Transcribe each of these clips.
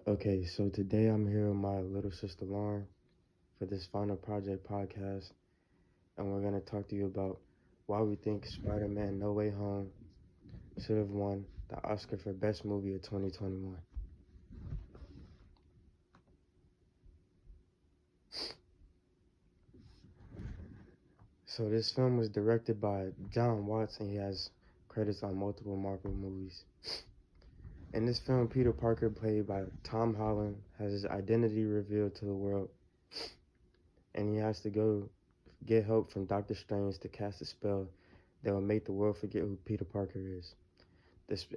Okay, so today I'm here with my little sister Lauren for this Final Project podcast, and we're going to talk to you about why we think Spider Man No Way Home should have won the Oscar for Best Movie of 2021. So, this film was directed by John Watts, and he has credits on multiple Marvel movies. In this film, Peter Parker, played by Tom Holland, has his identity revealed to the world, and he has to go get help from Doctor Strange to cast a spell that will make the world forget who Peter Parker is.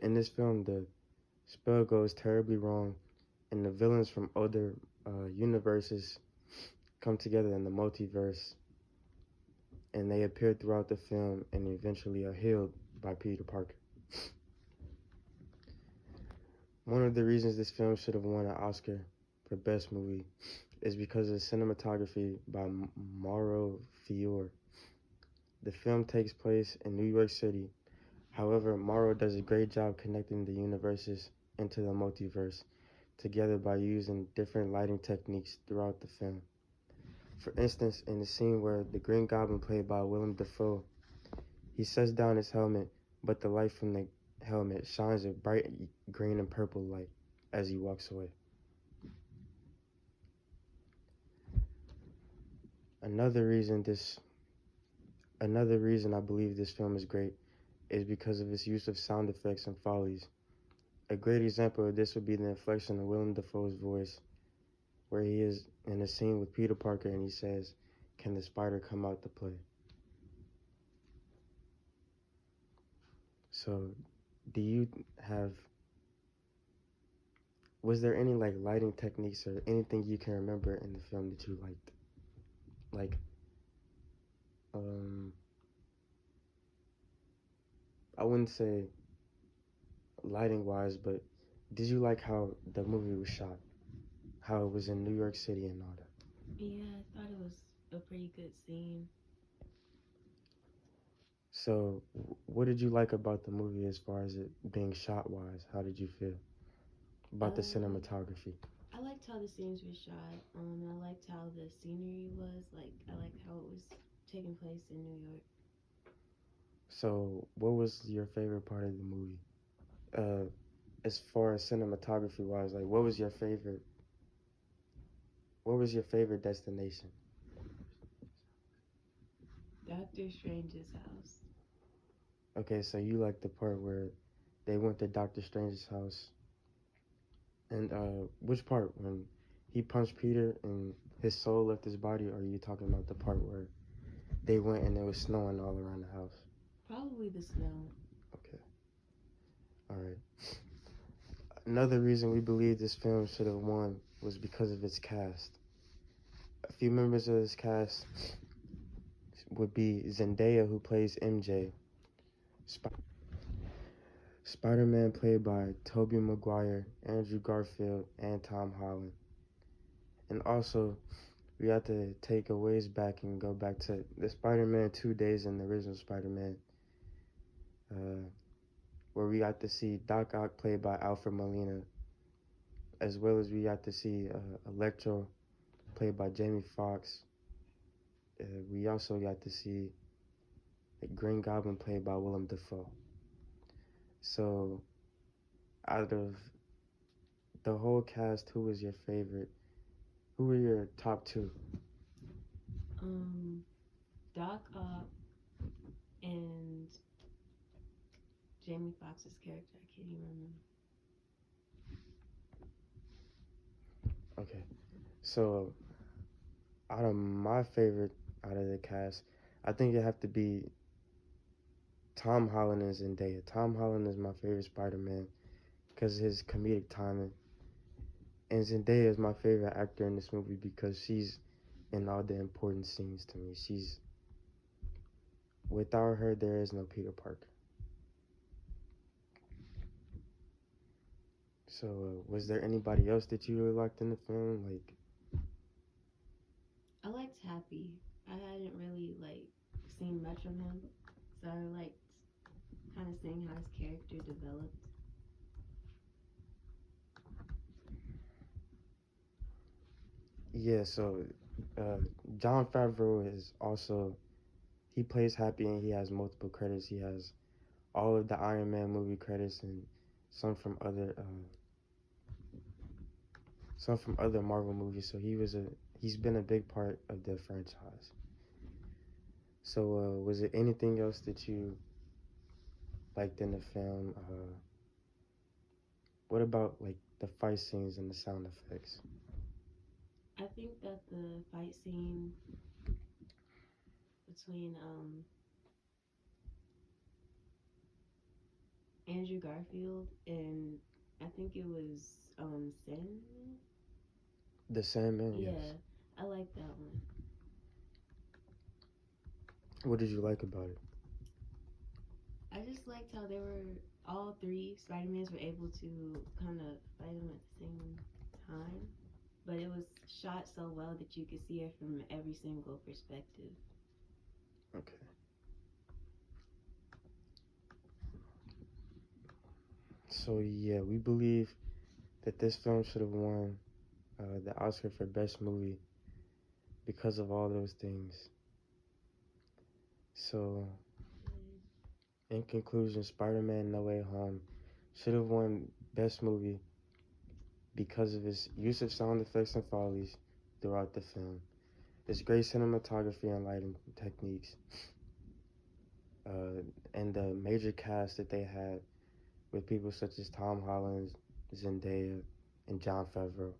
In this film, the spell goes terribly wrong, and the villains from other universes come together in the multiverse, and they appear throughout the film and eventually are healed by Peter Parker. One of the reasons this film should have won an Oscar for Best Movie is because of the cinematography by Mauro Fiore. The film takes place in New York City. However, Mauro does a great job connecting the universes into the multiverse together by using different lighting techniques throughout the film. For instance, in the scene where the Green Goblin, played by Willem Dafoe, he sets down his helmet, but the light from the helmet shines a bright green and purple light as he walks away. Another reason I believe this film is great is because of its use of sound effects and follies. A great example of this would be the inflection of Willem Dafoe's voice, where he is in a scene with Peter Parker and he says, "Can the spider come out to play?" So, do you have, was there any like lighting techniques or anything you can remember in the film that you liked? Like, um, I wouldn't say lighting wise, but did you like how the movie was shot? How it was in New York City and all that? Yeah, I thought it was a pretty good scene. So, what did you like about the movie as far as it being shot wise? How did you feel about the Um, cinematography? I liked how the scenes were shot. I liked how the scenery was. I liked how it was taking place in New York. So, what was your favorite part of the movie? Uh, as far as cinematography wise, like what was your favorite destination? Doctor Strange's house. Okay, so you like the part where they went to Doctor Strange's house, and which part when he punched Peter and his soul left his body, or are you talking about the part where they went and it was snowing all around the house? Probably the snow. Okay, all right. Another reason we believe this film should have won was because of its cast. A few members of this cast would be Zendaya, who plays MJ, Spider-Man, played by Tobey Maguire, Andrew Garfield, and Tom Holland. And also, we have to take a ways back and go back to the Spider-Man 2 days in the original Spider-Man, uh, where we got to see Doc Ock, played by Alfred Molina, as well as we got to see Electro, played by Jamie Foxx. We also got to see the Green Goblin, played by Willem Dafoe. So, out of the whole cast, who was your favorite? Who were your top two? Um, Doc Ock and Jamie Foxx's character. I can't even remember. Okay, so out of my favorite out of the cast, I think it have to be Tom Holland and Zendaya. Tom Holland is my favorite Spider-Man because of his comedic timing, and Zendaya is my favorite actor in this movie because she's in all the important scenes to me. She's Without her, there is no Peter Parker. So, was there anybody else that you really liked in the film? Like, I liked Happy. I hadn't really seen much of him, so I liked kind of seeing how his character developed. Yeah, so uh, John Favreau is also he plays Happy and he has multiple credits. He has all of the Iron Man movie credits and some from other Marvel movies. So he's been a big part of the franchise. So was there anything else that you liked in the film? What about like the fight scenes and the sound effects? I think that the fight scene between Andrew Garfield and I think it was Sin. The Sandman, yes. Yeah, I like that one. What did you like about it? I just liked how they were all three Spider-Mans were able to kind of fight him at the same time, but it was shot so well that you could see it from every single perspective. Okay. So yeah, we believe that this film should have won the Oscar for Best Movie because of all those things. So in conclusion, Spider-Man No Way Home should have won Best Movie because of its use of sound effects and follies throughout the film, its great cinematography and lighting techniques, and the major cast that they had with people such as Tom Holland, Zendaya, and John Favreau.